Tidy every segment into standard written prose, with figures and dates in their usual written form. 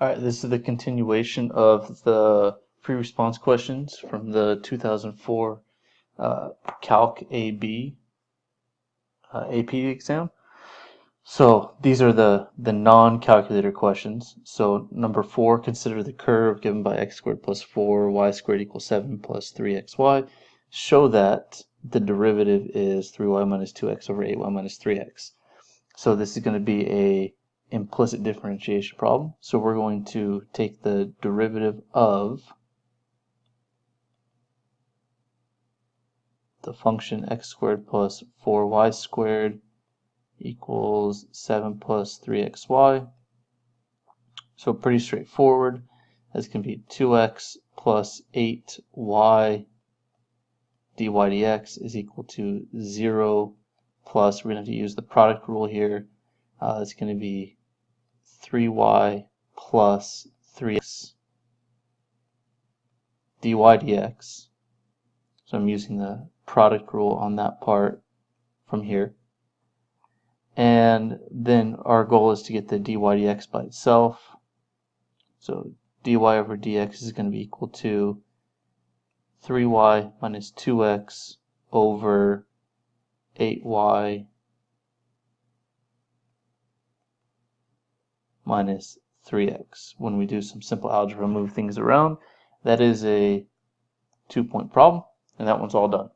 Alright, this is the continuation of the free response questions from the 2004 Calc AB AP exam. So these are the non-calculator questions. So number 4, consider the curve given by x squared plus 4, y squared equals 7 plus 3xy. Show that the derivative is 3y minus 2x over 8y minus 3x. So this is going to be a implicit differentiation problem. So we're going to take the derivative of the function x squared plus 4y squared equals 7 plus 3xy. So pretty straightforward. That's going to be 2x plus 8y dy dx is equal to 0 plus, we're going to have to use the product rule here. It's going to be 3y plus 3x dy dx. So I'm using the product rule on that part from here. And then our goal is to get the dy dx by itself. So dy over dx is going to be equal to 3y minus 2x over 8y minus 3x. When we do some simple algebra, move things around, that is a 2-point problem, and that one's all done.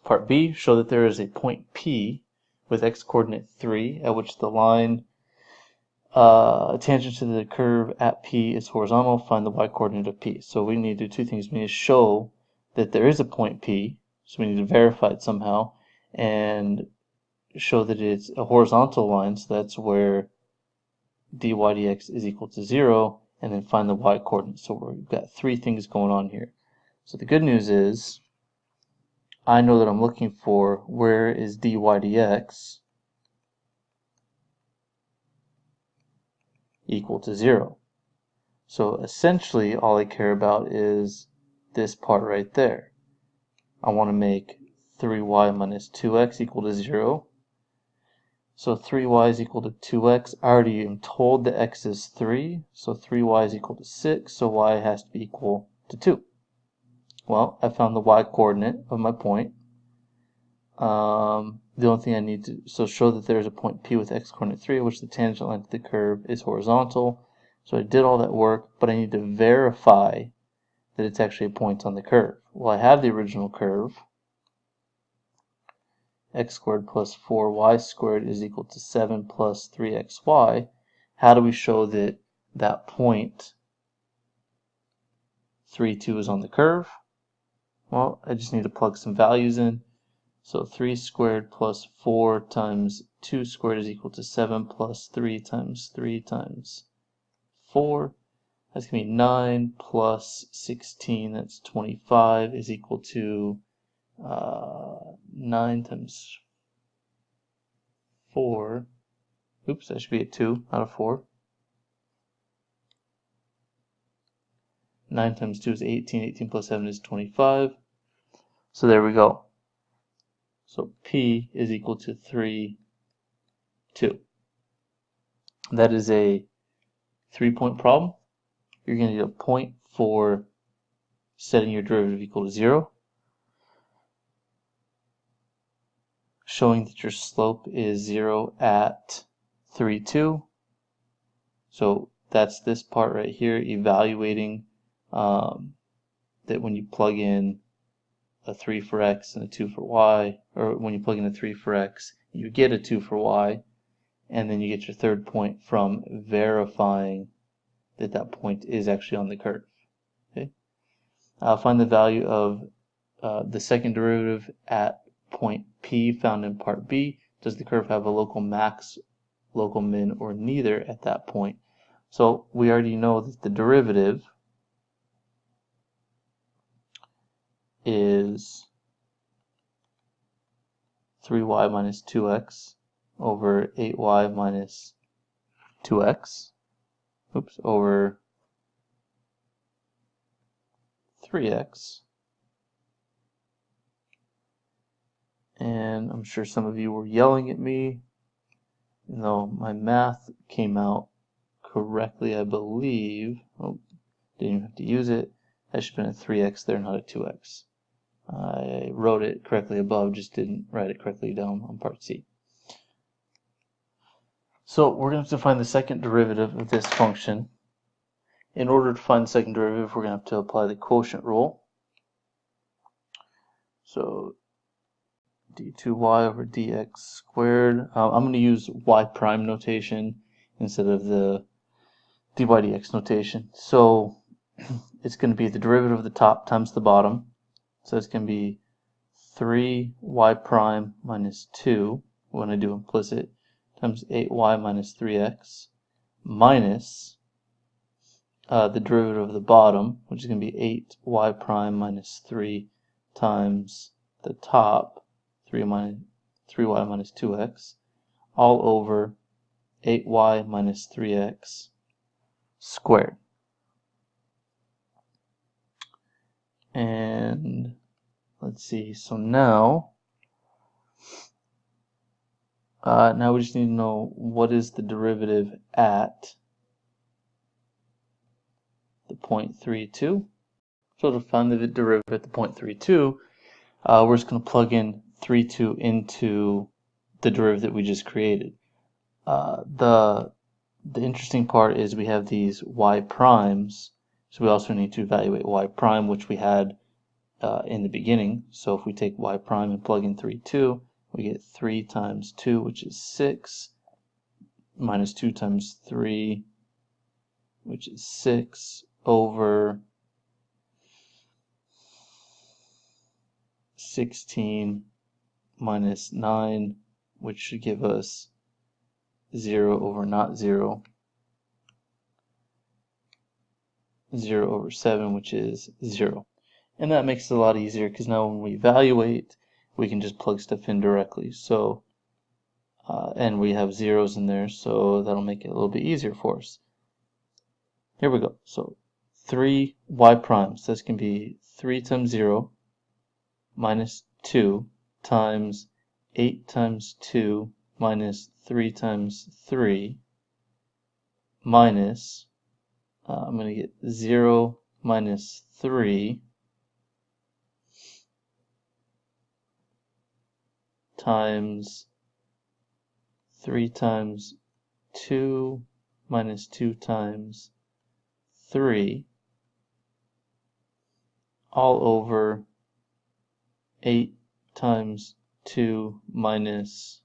Part B, show that there is a point P with x coordinate 3 at which the line tangent to the curve at P is horizontal. Find the y coordinate of P. So we need to do two things. We need to show that there is a point P, so we need to verify it somehow, and show that it's a horizontal line, so that's where dy dx is equal to 0, and then find the y coordinate. So we've got three things going on here. So the good news is I know that I'm looking for where is dy dx equal to 0. So essentially all I care about is this part right there. I want to make 3y minus 2x equal to 0. So 3y is equal to 2x. I already am told that x is 3, so 3y is equal to 6, so y has to be equal to 2. Well, I found the y coordinate of my point. The only thing I need to, so show that there is a point P with x coordinate 3, which the tangent line to the curve is horizontal. So I did all that work, but I need to verify that it's actually a point on the curve. Well, I have the original curve. X squared plus 4y squared is equal to 7 plus 3xy. How do we show that that point 3, 2 is on the curve? Well, I just need to plug some values in. So 3 squared plus 4 times 2 squared is equal to 7 plus 3 times 3 times 4. That's going to be 9 plus 16, that's 25, is equal to 9 times 4. Oops, that should be a 2, not a 4. 9 times 2 is 18. 18 plus 7 is 25. So there we go. So P is equal to 3, 2. That is a 3-point problem. You're going to need a point for setting your derivative equal to 0. Showing that your slope is 0 at 3, 2. So that's this part right here, evaluating that when you plug in a 3 for x and a 2 for y, or when you plug in a 3 for x, you get a 2 for y, and then you get your third point from verifying that that point is actually on the curve. Okay? Find the value of the second derivative at point P found in part B. Does the curve have a local max, local min, or neither at that point? So we already know that the derivative is 3y minus 2x over 8y minus 2x, over 3x. And I'm sure some of you were yelling at me, even though my math came out correctly, I believe. Oh, didn't even have to use it. That should have been a 3x there, not a 2x. I wrote it correctly above, just didn't write it correctly down on part C. So we're going to have to find the second derivative of this function. In order to find the second derivative, we're going to have to apply the quotient rule. So d2y over dx squared. I'm going to use y prime notation instead of the dy dx notation. So it's going to be the derivative of the top times the bottom. So it's going to be 3y prime minus 2, when I do implicit, times 8y minus 3x, minus the derivative of the bottom, which is going to be 8y prime minus 3 times the top, 3y minus 2x, all over 8y minus 3x squared. And let's see, so now we just need to know what is the derivative at the 0.32. So to find the derivative at the 0.32, we're just going to plug in 32 into the derivative that we just created. The interesting part is we have these y primes, so we also need to evaluate y prime, which we had in the beginning. So if we take y prime and plug in 32, we get 3 times 2, which is 6, minus 2 times 3, which is 6, over 16 minus 9, which should give us 0 over not 0, 0 over 7, which is 0. And that makes it a lot easier because now when we evaluate, we can just plug stuff in directly. So, and we have zeros in there, so that'll make it a little bit easier for us. Here we go. So 3 y primes, that's going to be 3 times 0 minus 2 times 8 times 2 minus 3 times 3 minus, I'm going to get 0 minus 3 times 3 times 2 minus 2 times 3 all over 8 times 2 minus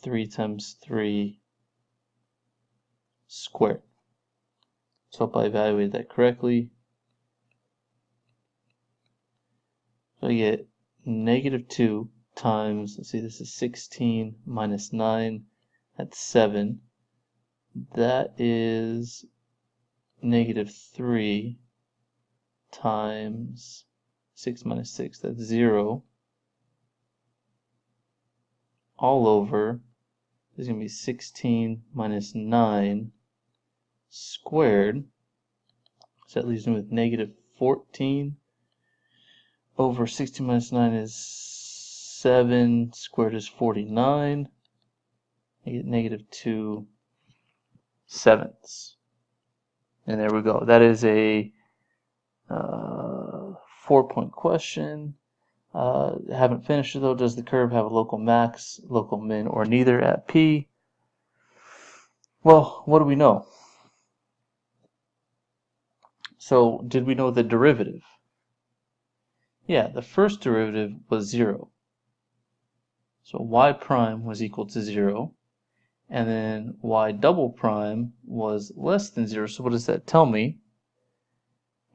3 times 3 squared. So if I evaluate that correctly, so I get negative 2 times, let's see, this is 16 minus 9, that's 7. That is negative 3 times 6 minus 6, that's 0, all over, this is going to be 16 minus 9 squared, so that leaves me with negative 14 over 16 minus 9 is 7, squared is 49, I get negative 2 sevenths. And there we go. That is a 4-point question. Haven't finished it though. Does the curve have a local max, local min, or neither at P? Well, what do we know? So, did we know the derivative? Yeah, the first derivative was 0. So y prime was equal to 0. And then y double prime was less than 0. So what does that tell me?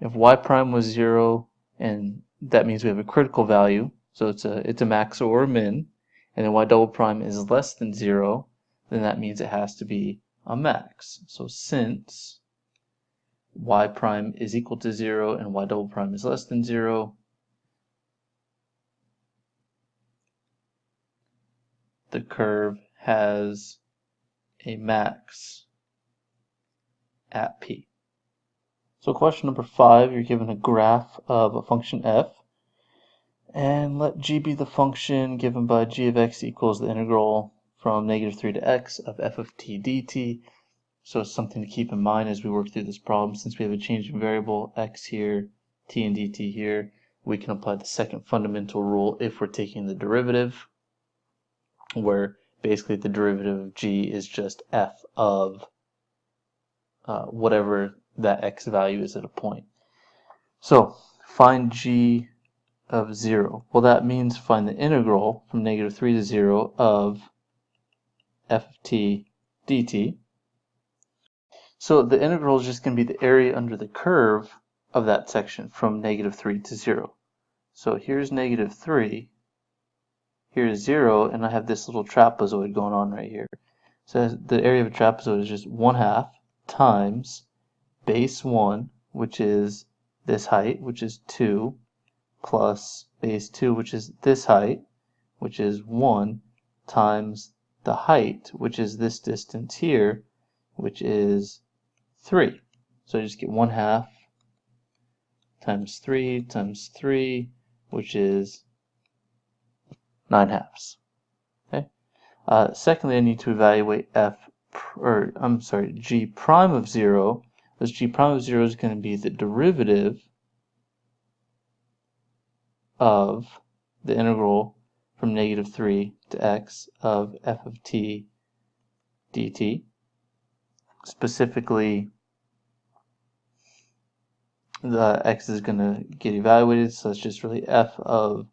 If y prime was 0, and that means we have a critical value, so it's a max or a min, and then y double prime is less than 0, then that means it has to be a max. So since y prime is equal to 0 and y double prime is less than 0, the curve has a max at P. So question number 5, you're given a graph of a function f, and let g be the function given by g of x equals the integral from -3 to x of f of t dt. So it's something to keep in mind as we work through this problem. Since we have a change in variable x here, t and dt here, we can apply the second fundamental rule if we're taking the derivative, where basically the derivative of g is just f of whatever that x value is at a point. So find g of 0. Well, that means find the integral from -3 to 0 of f of t dt. So the integral is just going to be the area under the curve of that section from -3 to 0. So here's -3, here's 0, and I have this little trapezoid going on right here. So the area of a trapezoid is just 1/2 times base 1, which is this height, which is 2, plus base 2, which is this height, which is 1, times the height, which is this distance here, which is 3. So I just get 1/2 times 3 times 3, which is 9/2. Okay. Secondly, I need to evaluate g prime of 0. This g prime of 0 is going to be the derivative of the integral from -3 to x of f of t dt. Specifically, the x is going to get evaluated, so it's just really f of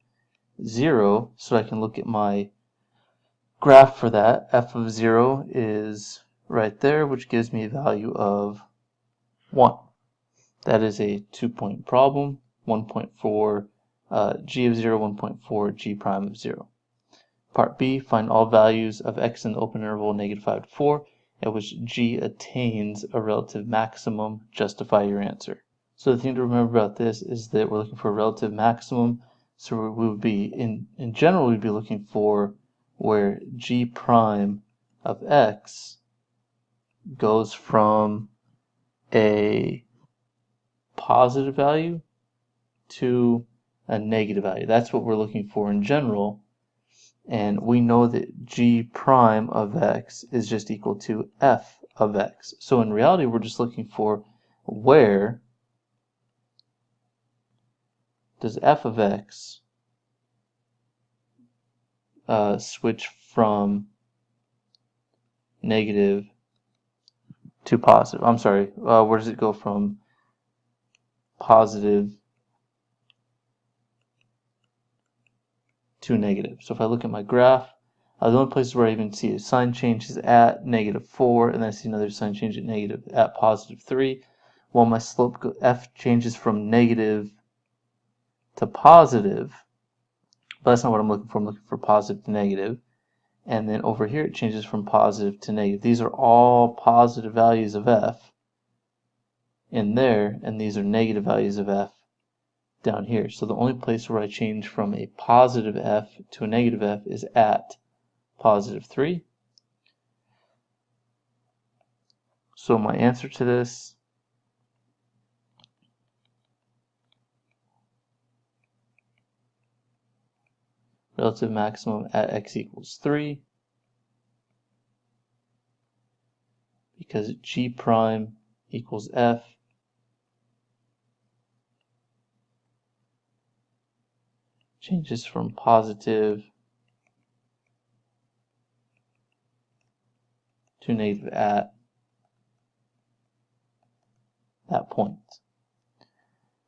0. So I can look at my graph for that. F of 0 is right there, which gives me a value of 1. That is a 2-point problem, 1.4 g of 0, 1.4 g prime of 0. Part B, find all values of x in the open interval -5 to 4 at which g attains a relative maximum. Justify your answer. So the thing to remember about this is that we're looking for a relative maximum. So we would be, in general, we'd be looking for where g prime of x goes from a positive value to a negative value. That's what we're looking for in general. And we know that g prime of x is just equal to f of x. So in reality, we're just looking for where does f of x switch from negative to positive. I'm sorry, where does it go from positive to negative? So if I look at my graph, the only places where I even see a sign change is at -4, and then I see another sign change at +3. While my slope f changes from negative to positive, but that's not what I'm looking for. I'm looking for positive to negative. And then over here it changes from positive to negative. These are all positive values of f in there, and these are negative values of f down here. So the only place where I change from a positive f to a negative f is at +3. So my answer to this relative maximum at x equals 3, because g prime equals f changes from positive to negative at that point.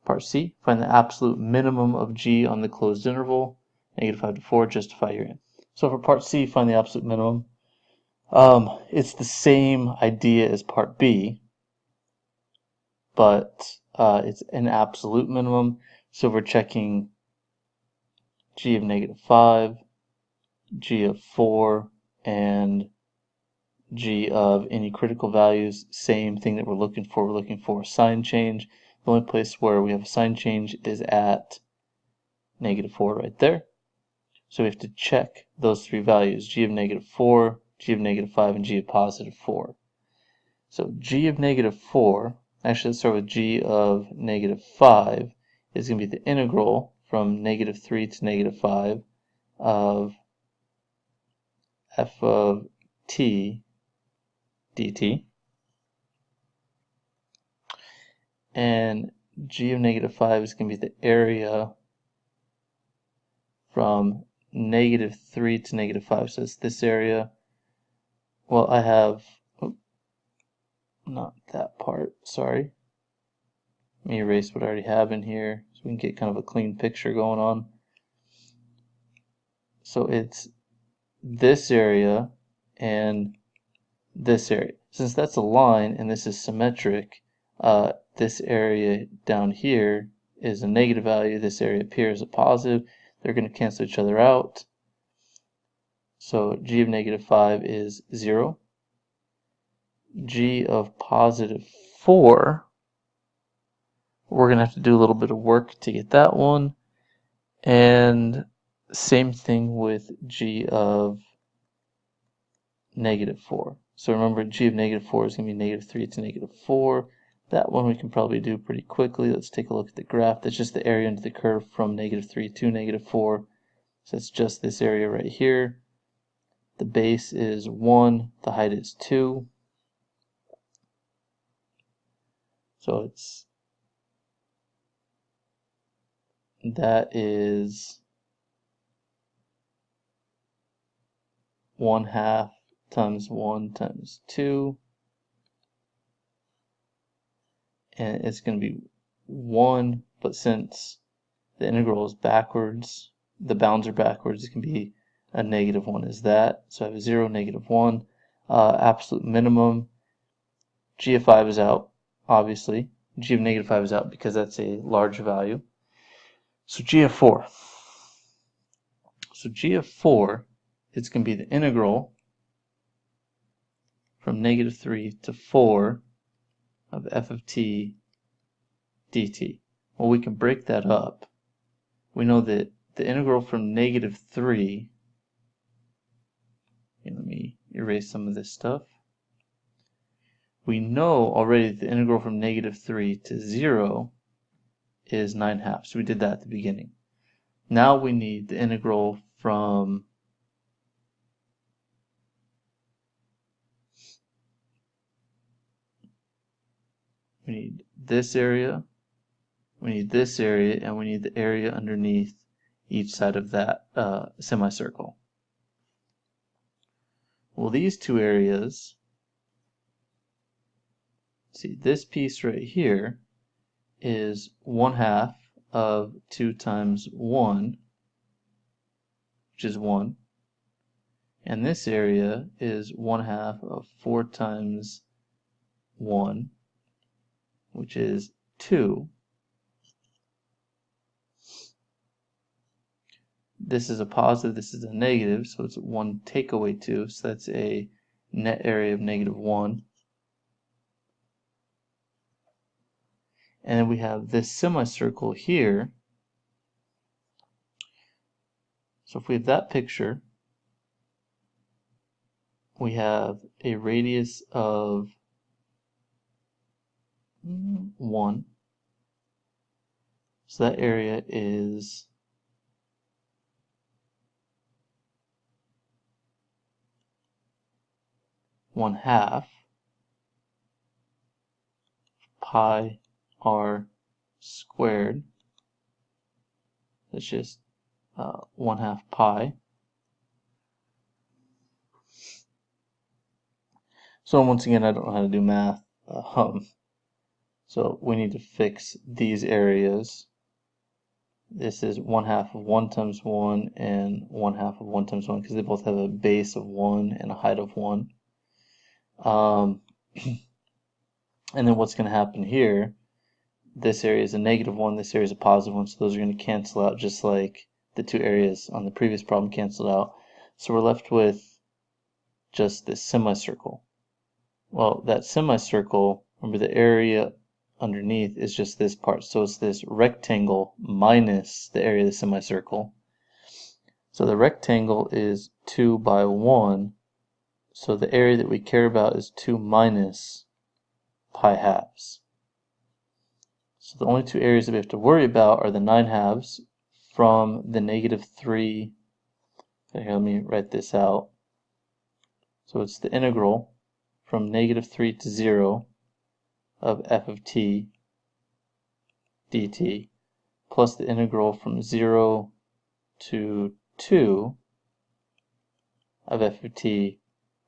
Part C, find the absolute minimum of g on the closed interval, -5 to 4, justify your answer. So for part C, find the absolute minimum. It's the same idea as part B, but it's an absolute minimum. So we're checking g of -5, g of 4, and g of any critical values. Same thing that we're looking for. We're looking for a sign change. The only place where we have a sign change is at -4 right there. So we have to check those three values, g of -4, g of -5, and g of +4. So g of -4, actually let's start with g of -5, is going to be the integral from -3 to -5 of f of t dt, and g of -5 is going to be the area from -3 to -5. So it's this area. Well, I have, not that part, sorry. Let me erase what I already have in here so we can get kind of a clean picture going on. So it's this area and this area. Since that's a line and this is symmetric, this area down here is a negative value, this area up here is a positive. They're going to cancel each other out. So g of -5 is 0. G of +4, we're going to have to do a little bit of work to get that one. And same thing with g of -4. So remember, g of -4 is going to be -3 to -4. That one we can probably do pretty quickly. Let's take a look at the graph. That's just the area under the curve from -3 to -4. So it's just this area right here. The base is 1, the height is 2. So that is 1/2 times 1 times 2. And it's going to be 1, but since the integral is backwards, the bounds are backwards, it can be a -1 is that. So I have 0, -1. Absolute minimum, g of 5 is out, obviously. G of -5 is out because that's a large value. So g of 4. So g of 4, it's going to be the integral from -3 to 4 of f of t dt. Well, we can break that up. We know that the integral from -3, let me erase some of this stuff. We know already that the integral from -3 to 0 is 9/2. So we did that at the beginning. Now we need the integral from we need this area, we need this area, and we need the area underneath each side of that semicircle. Well, these two areas, see, this piece right here is 1/2 of 2 times 1, which is 1. And this area is 1/2 of 4 times 1, which is 2. This is a positive, this is a negative, so it's 1 take away 2, so that's a net area of -1. And then we have this semicircle here. So if we have that picture, we have a radius of 1. So that area is 1/2 pi r squared. That's just 1/2 pi. So once again, I don't know how to do math. So we need to fix these areas. This is 1/2 of 1 times 1 and 1/2 of 1 times 1 because they both have a base of 1 and a height of 1. And then what's going to happen here, this area is a -1, this area is a +1, so those are going to cancel out just like the two areas on the previous problem canceled out. So we're left with just this semicircle. Well, that semicircle, remember the area underneath is just this part. So it's this rectangle minus the area of the semicircle. So the rectangle is 2 by 1. So the area that we care about is 2 minus pi halves. So the only two areas that we have to worry about are the 9/2 from the -3. Here, let me write this out. So it's the integral from -3 to 0 of f of t dt plus the integral from 0 to 2 of f of t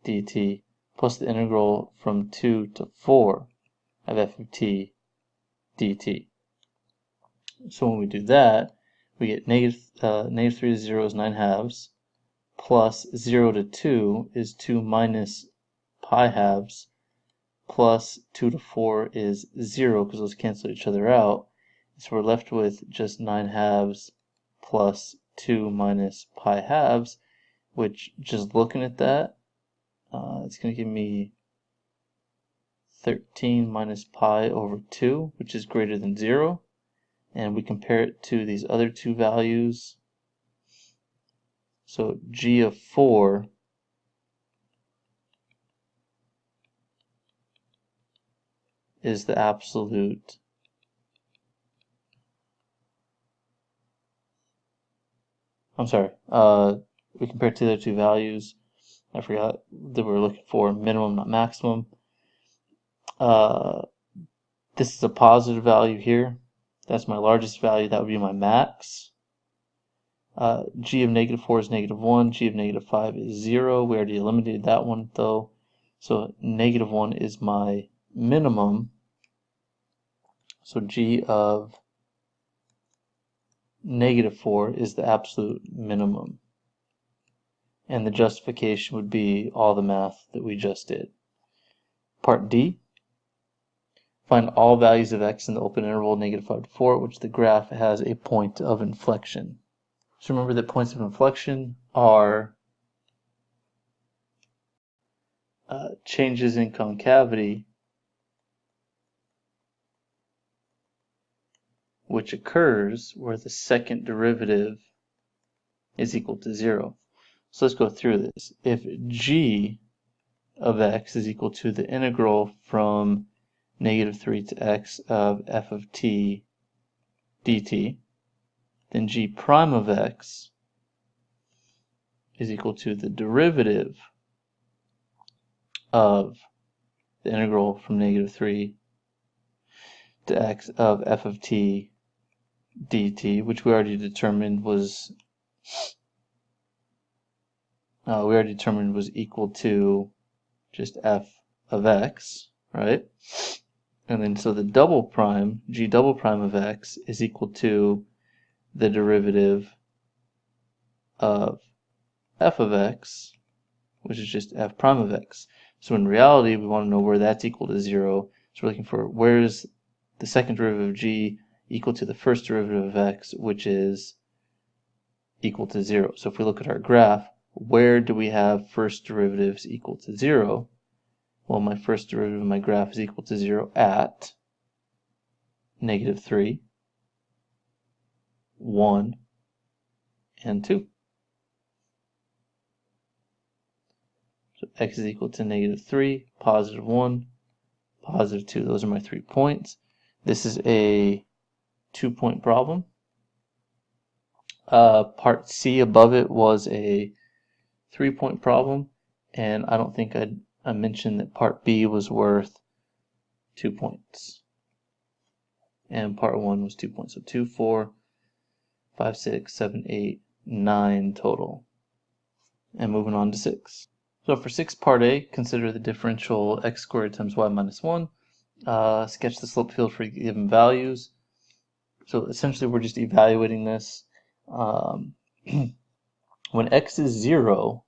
dt plus the integral from 2 to 4 of f of t dt. So when we do that, we get -3 to 0 is 9/2, plus 0 to 2 is 2 minus pi/2, plus 2 to 4 is 0, because those cancel each other out. So we're left with just 9/2 plus 2 minus pi/2, which, just looking at that, it's going to give me 13 minus pi over 2, which is greater than 0. And we compare it to these other two values. So g of 4 is the absolute we compare it to the other two values. I forgot that we were looking for minimum, not maximum. This is a positive value here. That's my largest value. That would be my max. G of -4 is -1. G of -5 is 0. We already eliminated that one though. So -1 is my minimum. So G of -4 is the absolute minimum. And the justification would be all the math that we just did. Part D. Find all values of x in the open interval -5 to 4, which the graph has a point of inflection. So remember that points of inflection are changes in concavity which occurs where the second derivative is equal to 0. So let's go through this. If g of x is equal to the integral from -3 to x of f of t dt, then g prime of x is equal to the derivative of the integral from -3 to x of f of t dt, which we already determined was equal to just f of x, right? And then so the double prime, g double prime of x, is equal to the derivative of f of x, which is just f prime of x. So in reality, we want to know where that's equal to 0. So we're looking for where is the second derivative of g equal to the first derivative of x, which is equal to 0. So if we look at our graph, where do we have first derivatives equal to 0? Well, my first derivative of my graph is equal to 0 at -3, 1, and 2. So x is equal to -3, +1, +2. Those are my 3 points. This is a 2-point problem. Part C above it was a 3-point problem, and I don't think I mentioned that part B was worth 2 points. And part 1 was 2 points. So 2, 4, 5, 6, 7, 8, 9 total. And moving on to 6. So for 6 part A, consider the differential x squared times y minus 1. Sketch the slope field for given values. So essentially we're just evaluating this. When x is 0,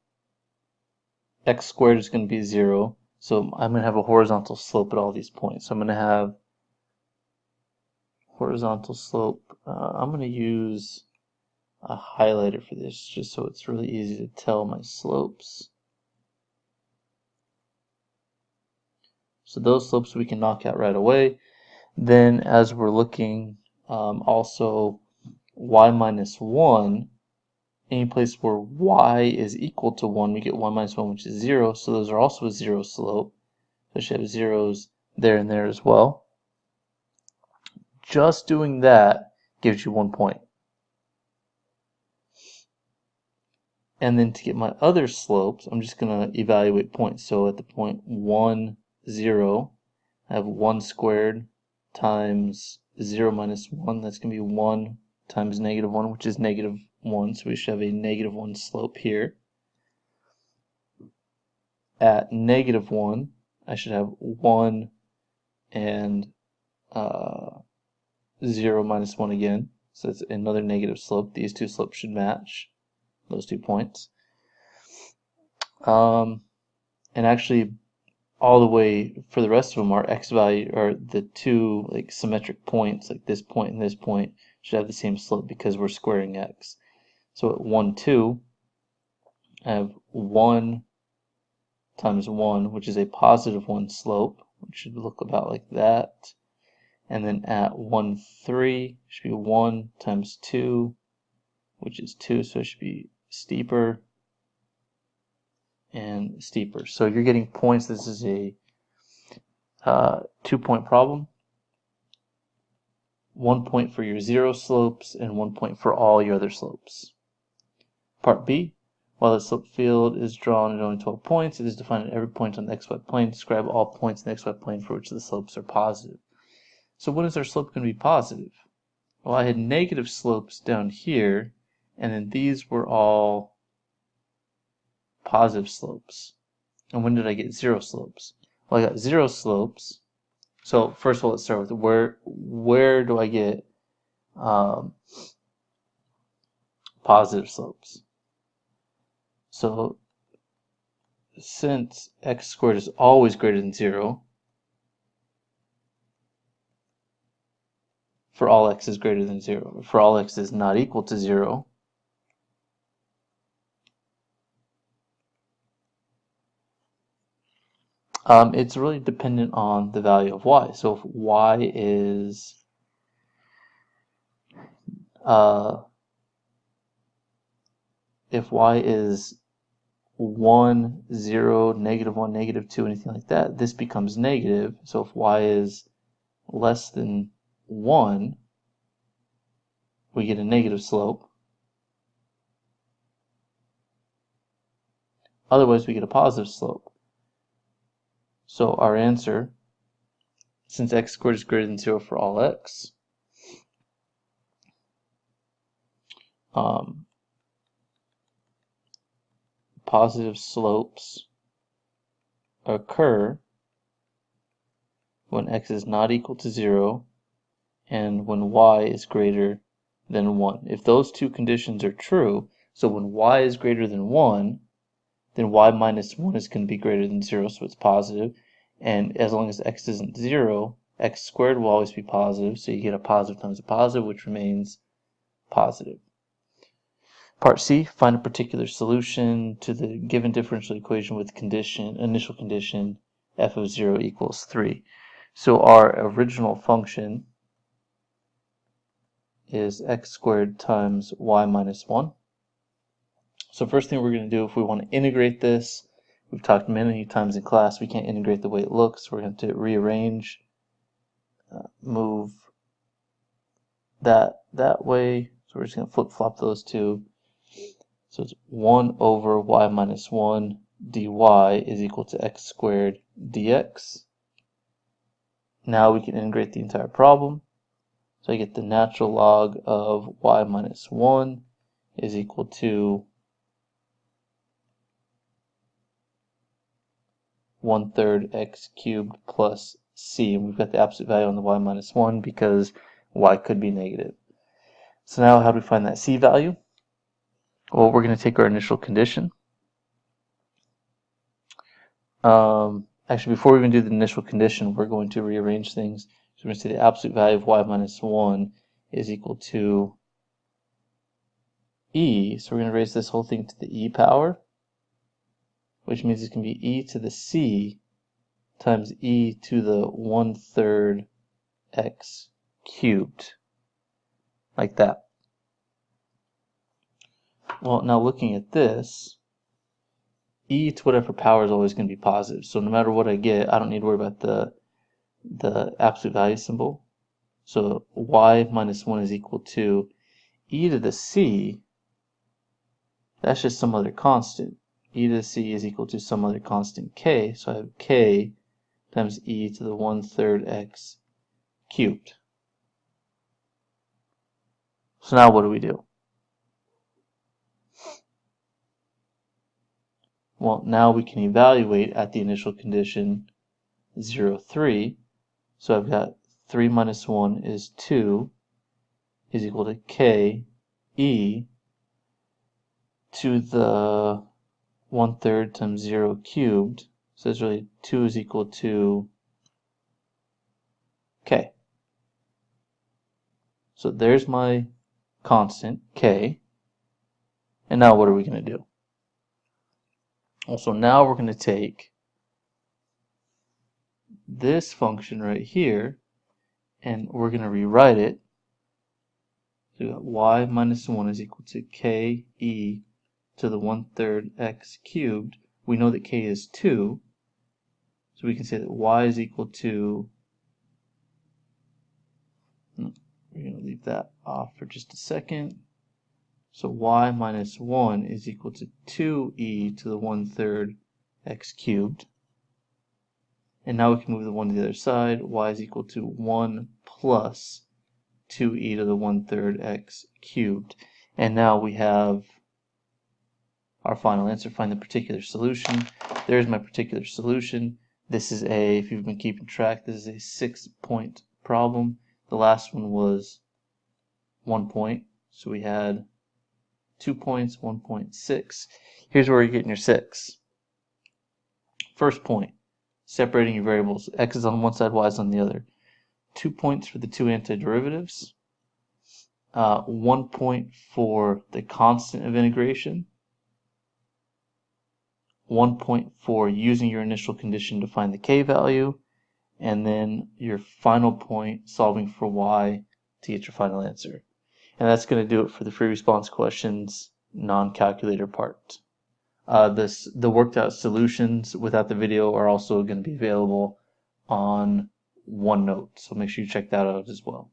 x squared is going to be 0. So I'm going to have a horizontal slope at all these points. So I'm going to have horizontal slope. I'm going to use a highlighter for this just so it's really easy to tell my slopes. So those slopes we can knock out right away. Then as we're looking also y minus 1, any place where y is equal to 1, we get y minus 1, which is 0. So those are also a 0 slope. So I should have zeros there and there as well. Just doing that gives you 1 point. And then to get my other slopes, I'm just going to evaluate points. So at the point 1, 0, I have 1 squared times 0 minus 1. That's going to be 1 times negative 1, which is negative 1. So we should have a negative 1 slope here. At negative 1, I should have 1 and 0 minus 1 again. So it's another negative slope. These two slopes should match, those 2 points. And actually, all the way for the rest of them, our x value, or the two like symmetric points, like this point and this point, should have the same slope because we're squaring x. So at 1, 2, I have 1 times 1, which is a positive 1 slope, which should look about like that. And then at 1, 3, should be 1 times 2, which is 2, so it should be steeper and steeper. So you're getting points. This is a 2-point problem. 1 point for your 0 slopes and 1 point for all your other slopes. Part B. While the slope field is drawn at only 12 points, it is defined at every point on the xy plane. Describe all points in the xy plane for which the slopes are positive. So when is our slope going to be positive? Well, I had negative slopes down here, and then these were all positive slopes. And when did I get 0 slopes? Well, I got 0 slopes. So first of all, let's start with where do I get positive slopes? So since x squared is always greater than 0, for all x is greater than 0, for all x is not equal to 0, it's really dependent on the value of y. So if y is if y is 1, 0, negative 1, negative 2, anything like that, this becomes negative. So if y is less than 1, we get a negative slope. Otherwise, we get a positive slope. So our answer, since x squared is greater than 0 for all x, positive slopes occur when x is not equal to 0 and when y is greater than 1. If those two conditions are true, so when y is greater than 1, then y minus 1 is going to be greater than 0, so it's positive. And as long as x isn't 0, x squared will always be positive, so you get a positive times a positive, which remains positive. Part C, find a particular solution to the given differential equation with initial condition f of 0 equals 3. So our original function is x squared times y minus 1. So first thing we're going to do, if we want to integrate this, we've talked many times in class, we can't integrate the way it looks. We're going to rearrange, move that way. So we're just going to flip-flop those two. So it's 1 over y minus 1 dy is equal to x squared dx. Now we can integrate the entire problem. So I get the natural log of y minus 1 is equal to 1/3 x cubed plus c. And we've got the absolute value on the y minus 1 because y could be negative. So now how do we find that c value? Well, we're going to take our initial condition. Actually, before we even do the initial condition, we're going to rearrange things. So we're going to say the absolute value of y minus 1 is equal to e. So we're going to raise this whole thing to the e power, which means it's going to be e to the c times e to the 1/3 x cubed, like that. Well, now looking at this, e to whatever power is always going to be positive. So no matter what I get, I don't need to worry about the absolute value symbol. So y minus 1 is equal to e to the c That's just some other constant. E to the c is equal to some other constant k, so I have k times e to the 1/3 x cubed. So now what do we do? Well, now we can evaluate at the initial condition 0, 3. So I've got 3 minus 1 is 2 is equal to k e to the 1/3 times 0 cubed. So it's really 2 is equal to k. So there's my constant, k. And now what are we going to do? Also, now we're going to take this function right here and we're going to rewrite it. So we got y minus 1 is equal to k e to the 1/3 x cubed. We know that k is 2. So we can say that y is equal to, we're going to leave that off for just a second. So y minus 1 is equal to 2e to the 1/3 x cubed. And now we can move the 1 to the other side. Y is equal to 1 plus 2e to the 1/3 x cubed. And now we have our final answer. Find the particular solution. There's my particular solution. This is if you've been keeping track, this is a 6-point problem. The last one was 1 point. So we had 2 points, 1.6. Here's where you're getting your 6. First point, separating your variables. X is on one side, Y is on the other. 2 points for the two antiderivatives. 1 point for the constant of integration. 1 point for using your initial condition to find the k value. And then your final point, solving for y to get your final answer. And that's going to do it for the free response questions non-calculator part. The worked out solutions without the video are also going to be available on OneNote, so make sure you check that out as well.